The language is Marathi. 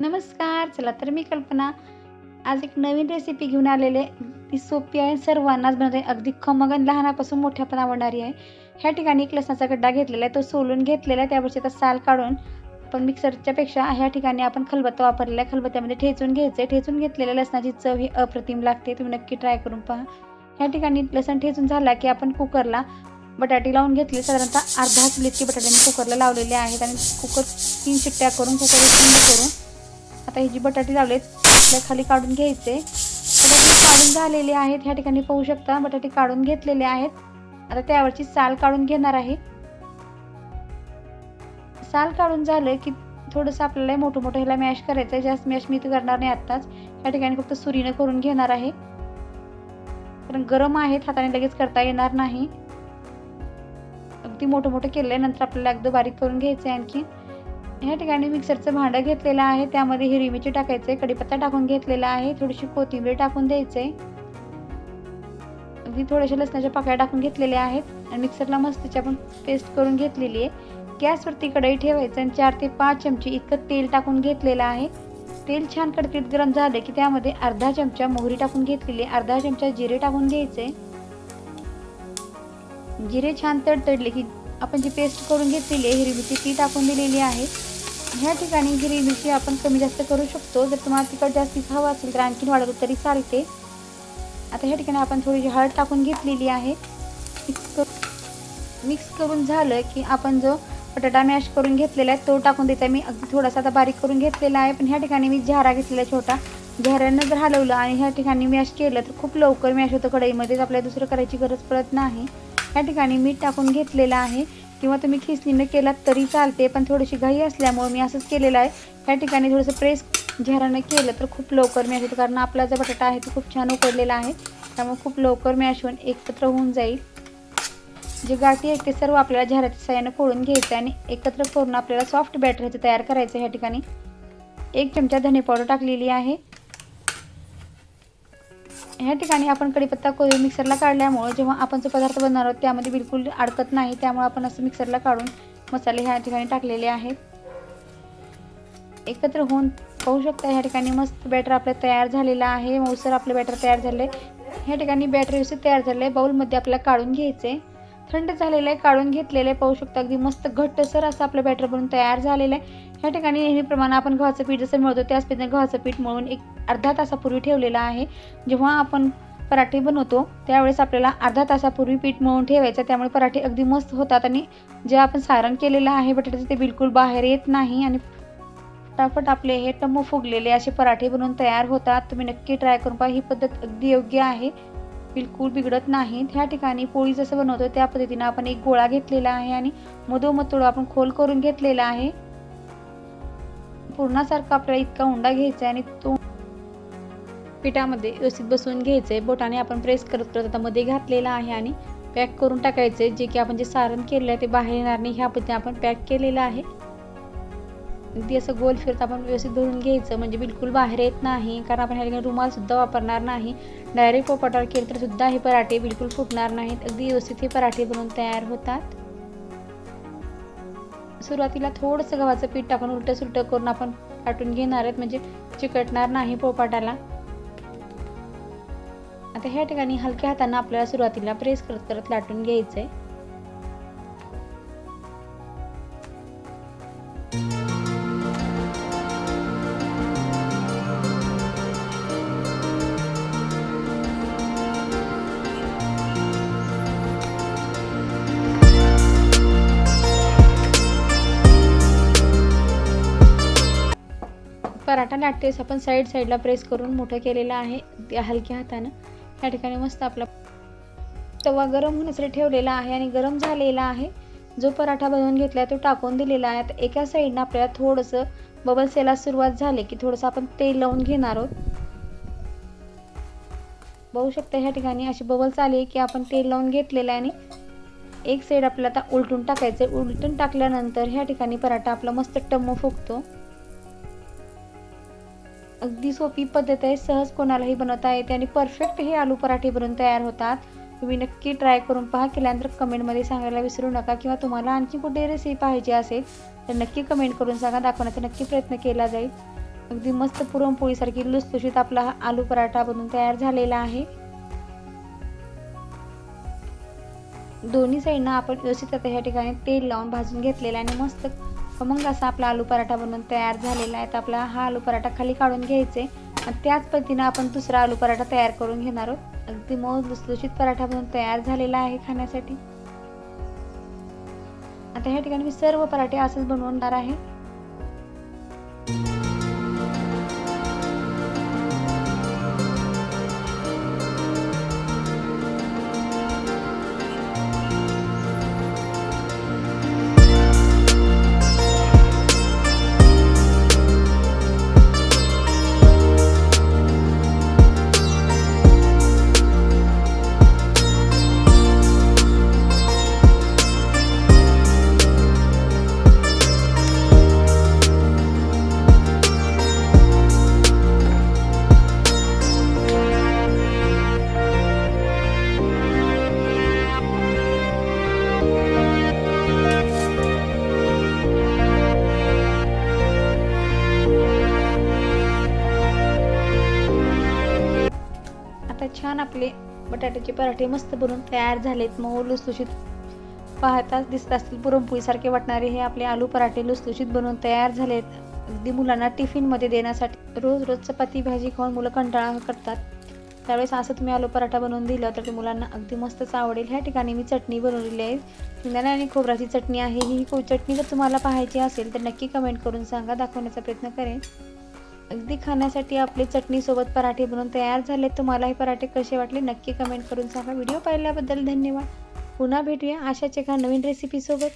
नमस्कार. चला तर मी कल्पना आज एक नवीन रेसिपी घेऊन आलेले. ती सोपी आहे, सर्वांनाच बनवता येईल. अगदी खमंग लहानापासून मोठ्या पण आवडणारी आहे. ह्या ठिकाणी एक लसणाचा गड्डा घेतलेला आहे, तो सोलून घेतलेला आहे. त्यावरची आता साल काढून आपण मिक्सरच्या पेक्षा ह्या ठिकाणी आपण खलबत्ता वापरलेला आहे. खलबत्त्यामध्ये ठेचून घ्यायचं आहे. ठेचून घेतलेल्या लसणाची चव ही अप्रतिम लागते. तुम्ही नक्की ट्राय करून पहा. ह्या ठिकाणी लसण ठेचून झाला की आपण कुकरला बटाटे लावून घेतले. साधारणतः अर्धा किलो इतके बटाटे मी कुकरला लावलेले आहेत आणि कुकर 3 शिट्ट्या करून कुकर बंद करून आता ही जी बटाटे लावलेत आपल्या खाली काढून घ्यायचे. बटाटे काढून झालेले आहेत. ह्या ठिकाणी पाहू शकता बटाटे काढून घेतलेले आहेत. आता त्यावरची साल काढून घेणार आहे. साल काढून झालं की थोडंसं आपल्याला मोठं ह्याला मॅश करायचं आहे. जास्त मॅश मी करणार नाही आत्ताच. ह्या ठिकाणी फक्त सुरीनं करून घेणार आहे, कारण गरम आहेत, हाताने लगेच करता येणार नाही. अगदी मोठं केल्यानंतर आपल्याला अगदी बारीक करून घ्यायचं आहे. आणखी ह्या ठिकाणी मिक्सरचं भांडं घेतलेलं आहे. त्यामध्ये हिरवी मिरची टाकायचं आहे, कढीपत्ता टाकून घेतलेला आहे, थोडीशी कोथिंबीर टाकून द्यायचं आहे. अगदी थोड्याशा लसणाच्या पाकळ्या टाकून घेतलेल्या आहेत आणि मिक्सरला मस्तीची आपण पेस्ट करून घेतलेली आहे. गॅसवरती कढई ठेवायचं आणि 4 ते 5 चमचे इतकं तेल टाकून घेतलेलं आहे. तेल छान कडकीत गरम झालं की त्यामध्ये अर्धा चमचा मोहरी टाकून घेतलेली आहे, अर्धा चमचा जिरे टाकून घ्यायचे. जिरे छान तडतडले की आपण जी पेस्ट करून घेतलेली आहे हिरवी मिरची ती टाकून दिलेली आहे. ह्या ठिकाणी हिरवी मिरची आपण कमी जास्त करू शकतो. जर तुम्हाला तिखट जास्त हवं असेल तर आणखीन वाढवलं तरी चालते. आता ह्या ठिकाणी आपण थोडीशी हळद टाकून घेतलेली आहे. मिक्स करून झालं की आपण जो बटाटा मॅश करून घेतलेला आहे तो टाकून द्यायचा. मी अगदी थोडासा आता बारीक करून घेतलेला आहे, पण ह्या ठिकाणी मी झारा घेतलेला छोटा. झाऱ्यानं जर हलवलं आणि ह्या ठिकाणी मॅश केलं तर खूप लवकर मॅश होतं. कढईमध्येच आपल्याला दुसरं करायची गरज पडत नाही. ह्या ठिकाणी मीठ टाकून घेतलेलं आहे, किंवा तुम्ही खिसणीनं केलात तरी चालते, पण थोडीशी घाई असल्यामुळे मी असंच केलेलं आहे. ह्या ठिकाणी थोडंसं प्रेस झारानं केलं तर खूप लवकर मॅश होतं, कारण आपला जो बटाटा आहे तो खूप छान उकडलेला आहे. त्यामुळे खूप लवकर मॅश होऊन एकत्र होऊन जाईल. जे गाठी आहेत ते सर्व आपल्याला झाऱ्याच्या साहाय्यानं फोडून घ्यायचं आणि एकत्र करून आपल्याला सॉफ्ट बॅटर तयार करायचं. ह्या ठिकाणी 1 चमचा धने पावडर टाकलेली आहे. ह्या ठिकाणी आपण कढीपत्ता कोथिंबीर मिक्सरला काढल्यामुळे जेव्हा आपण जो पदार्थ बनवणार आहोत त्यामध्ये बिलकुल अडकत नाही. त्यामुळे आपण असं मिक्सरला काढून मसाले ह्या ठिकाणी टाकलेले आहेत. एकत्र होऊन पाहू शकता ह्या ठिकाणी मस्त बॅटर आपलं तयार झालेलं आहे. मऊसर आपलं बॅटर तयार झालं आहे. ह्या ठिकाणी बॅटर व्यवस्थित तयार झालं आहे. बाउलमध्ये आपल्याला काढून घ्यायचं आहे. थंड झालेलं आहे, काढून घेतलेलं आहे. पाहू शकता अगदी मस्त घट्टसर असं आपलं बॅटर बनून तयार झालेलं आहे. ह्या ठिकाणी नेहमीप्रमाणे आपण गव्हाचं पीठ जसं मिळवतो त्याच पद्धतीने गव्हाचं पीठ मळून एक अर्धा तासापूर्वी ठेवलेलं आहे. जेव्हा आपण पराठे बनवतो त्यावेळेस आपल्याला अर्धा तासापूर्वी पीठ मळून ठेवायचं. त्यामुळे पराठे अगदी मस्त होतात आणि जे आपण सारण केलेलं आहे बटाट्याचं ते बिलकुल बाहेर येत नाही आणि फटाफट आपले हे टम्म फुगलेले असे पराठे बनवून तयार होतात. तुम्ही नक्की ट्राय करून पहा. ही पद्धत अगदी योग्य आहे, बिलकुल बिघडत नाही. ह्या ठिकाणी पोळी जसं बनवतो त्या पद्धतीने आपण एक गोळा घेतलेला आहे आणि मधोमध थोडं आपण खोल करून घेतलेला आहे. पूर्णासारखा आपल्याला इतका उंडा घ्यायचा आहे आणि तो पिठामध्ये व्यवस्थित बसवून घ्यायचं आहे. बोटाने आपण प्रेस करत आता मध्ये घातलेला आहे आणि पॅक करून टाकायचं आहे. जे की आपण जे सारण केलेलं आहे ते बाहेर येणार नाही ह्या पद्धतीने आपण पॅक केलेलं आहे. अगदी असं गोल फिरत आपण व्यवस्थित धरून घ्यायचं, म्हणजे बिलकुल बाहेर येत नाही. कारण आपण ह्या ठिकाणी रुमाल सुद्धा वापरणार नाही. डायरेक्ट पोपटावर केलं तर सुद्धा हे पराठे बिलकुल फुटणार नाहीत. अगदी व्यवस्थित हे पराठे बनवून तयार होतात. सुरुवातीला थोडंसं गव्हाचं पीठ टाकून उलटं सुलटं करून आपण लाटून घेणार आहेत, म्हणजे चिकटणार नाही पोपाटाला. आता ह्या ठिकाणी हलक्या हाताने आपल्याला सुरुवातीला प्रेस करत करत लाटून घ्यायचंय. पराठा लाटतेस आपण साईडला प्रेस करून मोठं केलेलं आहे त्या हलक्या हातानं. ह्या ठिकाणी मस्त आपला तवा गरम होण्यासाठी ठेवलेला आहे आणि गरम झालेला आहे. जो पराठा बनवून घेतला तो टाकून दिलेला आहे. आता एका साईडनं आपल्याला थोडंसं बबल्स यायला सुरुवात झाली की थोडंसं आपण तेल लावून घेणार आहोत. बघू शकता ह्या ठिकाणी अशी बबल्स आले की आपण तेल लावून घेतलेलं आहे आणि एक साईड आपल्याला आता उलटून टाकायचं. उलटून टाकल्यानंतर ह्या ठिकाणी पराठा आपला मस्त टम्म फुगतो. अगदी सोपी पद्धत आहे, सहज कोणालाही बनवता येते आणि परफेक्ट हे आलू पराठे बनवून तयार होतात. तुम्ही नक्की ट्राय करून पहा. केल्यानंतर कमेंटमध्ये सांगायला विसरू नका, किंवा तुम्हाला आणखी कुठे रेसिपी पाहिजे असेल तर नक्की कमेंट करून सांगा. दाखवण्याचा नक्की प्रयत्न केला जाईल. अगदी मस्त पुरणपोळीसारखी लुसलुशीत आपला हा आलू पराठा बनून तयार झालेला आहे. दोन्ही साईडनं आपण व्यवस्थित आता ह्या ठिकाणी तेल लावून भाजून घेतलेला आणि मस्त खमंग असा आपला आलू पराठा बनवून तयार झालेला आहे. तर आपला हा आलू पराठा खाली काढून घ्यायचे आणि त्याच पद्धतीनं आपण दुसरा आलू पराठा तयार करून घेणार आहोत. अगदी मऊ लुसलुशीत पराठा बनवून तयार झालेला आहे खाण्यासाठी. आता ह्या ठिकाणी मी सर्व पराठे असंच बनवणार आहे. आता छान आपले बटाट्याचे पराठे मस्त बनवून तयार झालेत. मऊ लुसलुशीत पाहताच दिसत असतील पुरणपोळीसारखे वाटणारे हे आपले आलू पराठे लुसलुशीत बनवून तयार झालेत. अगदी मुलांना टिफिनमध्ये देण्यासाठी. रोज रोज चपाती भाजी खाऊन मुलं कंटाळा करतात, त्यावेळेस असं तुम्ही आलू पराठा बनवून दिलं तर ते मुलांना अगदी मस्तच आवडेल. ह्या ठिकाणी मी चटणी बनवलेली आहे, शेंगदाणा आणि खोबऱ्याची चटणी आहे. ही चटणी जर तुम्हाला पाहायची असेल तर नक्की कमेंट करून सांगा, दाखवण्याचा प्रयत्न करेन. अगदी खाण्यासाठी आपले चटणीसोबत पराठे बनवून तयार झाले. तुम्हाला हे पराठे कसे वाटले नक्की कमेंट करून सांगा. व्हिडिओ पाहिल्याबद्दल धन्यवाद. पुन्हा भेटूया अशाच एका नवीन रेसिपीसोबत.